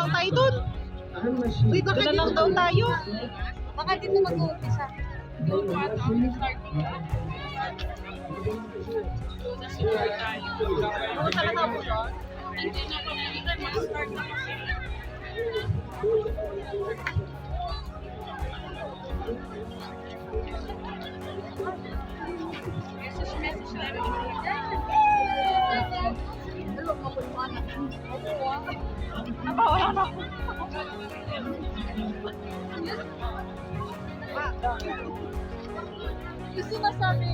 daw tayo dun. Uy, baka dito daw tayo. Baka dito mag-uumpisa. Ano talaga po doon? Napawala na ako. Yung sinasabi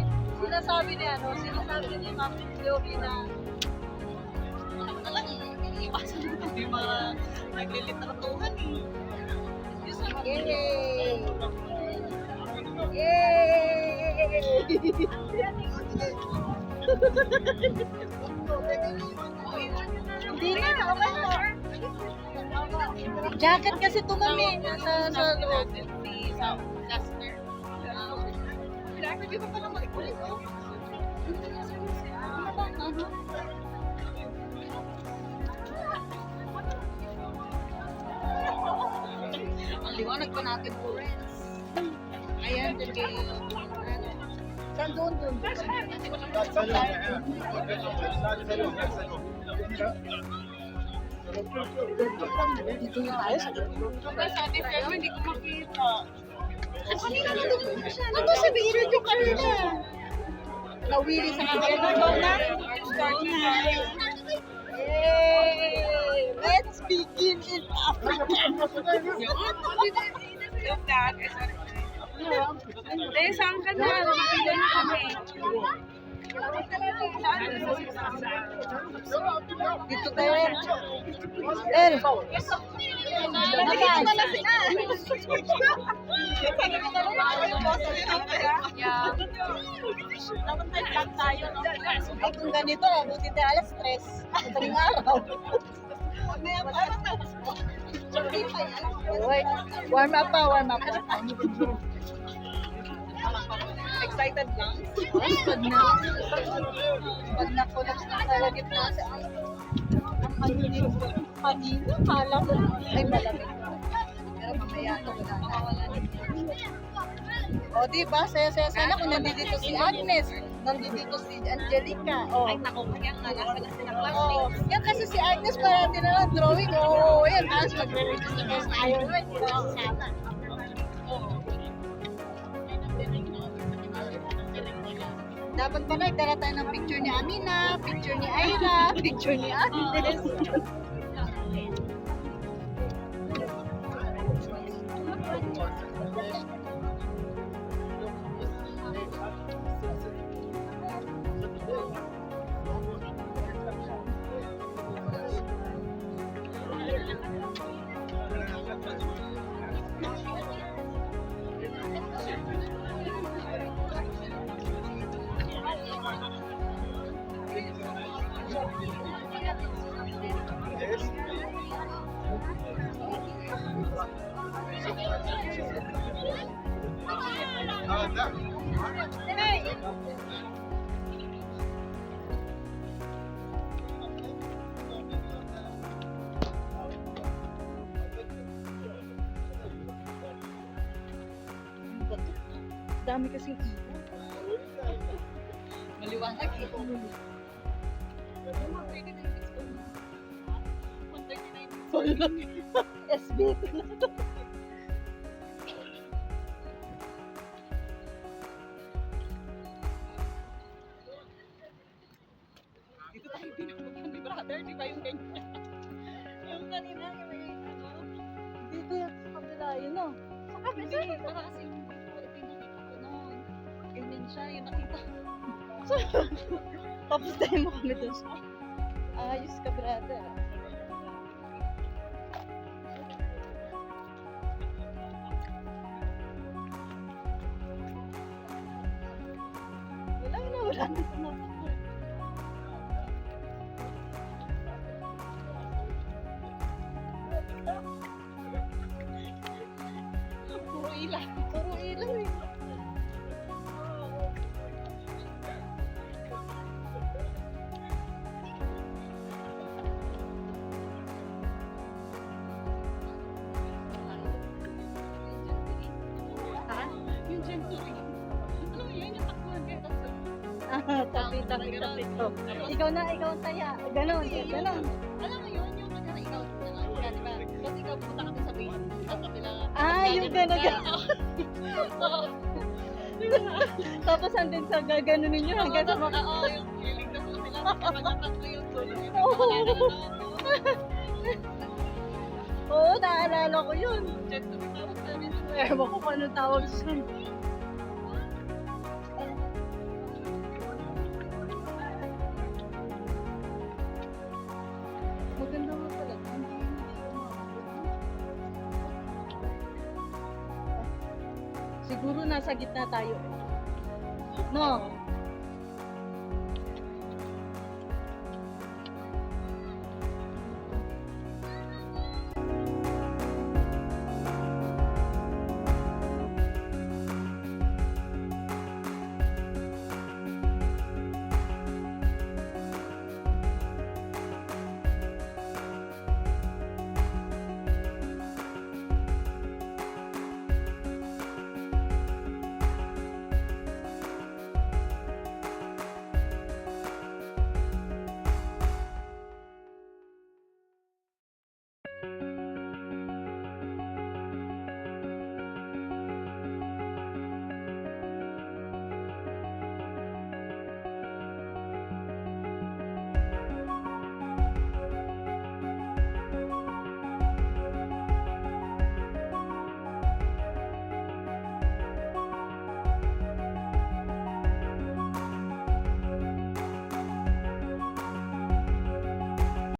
ni Ma'am Joey na Iiwasan natin yung mga naglilitratuhan eh. yay! Yay! Hindi na, okay na. Jacket kasi ito mami, sa loob. Sa Duster. Kailangan di ba pala maikulit oh? Ang liwanag pa natin po, friends. Ayan, dun kay... Saan doon? Dito na tayo sa Sa ating film, hindi ko makita. ano sabihin yung kanina? Nawili sa camera. Go na? Yay! Let's begin in Africa. Hindi, saan ka na? Napila na kami. Dito tayo. Ay, kung ganito, buti tayo alas 3. Madaling araw. Warm up pa. Excited lang. Pag na-collapse na sa gitna sa ang kanina, kala ko ay malamig. Pero mamaya ito wala na. O diba, saya-saya sana kung nandito si Agnes, nandito si Angelica. O. Ay, naku, kaya nga nasa na sila Oo. classmates. Yan kasi si Agnes parati na lang drawing. Oo, yan. Tapos magre-register tayo. Dapat pala nagdala tayo ng picture ni Amina, picture ni Aira, picture ni Agnes. Dami kasing ito. Maliwanag eh. SB. Dito tayo pinagpupunta ni brother, di ba yung ganyan? Yung kanina, yung may ano, dito yung sa kabila, yun o. Sa kabila, Hindi, para kasi yung pinakita ko noon. Ganyan siya, yung nakita ko. tapos tayo mo kami doon sa ayos ka, brother. Wala na. Puro ilaw. Puro ilaw eh. century. Ano yun, yung takbuhan kayo, tapos Tapi. Ikaw na, ikaw ang taya. Ganon, ganon. alam mo yun, yung kanya na ikaw, di ba? Kasi ikaw pumunta kami sa base, sa kabila. Yung ganon. Oo. Tapos andun sa gaganon ninyo hanggang sa mga... Oo, yung feeling na po sila, kapag yung tulog, yung mga Oo, naalala ko yun. century tawag namin. Ewan ko kung anong tawag siya. Maganda nga pala. Siguro nasa gitna tayo. No?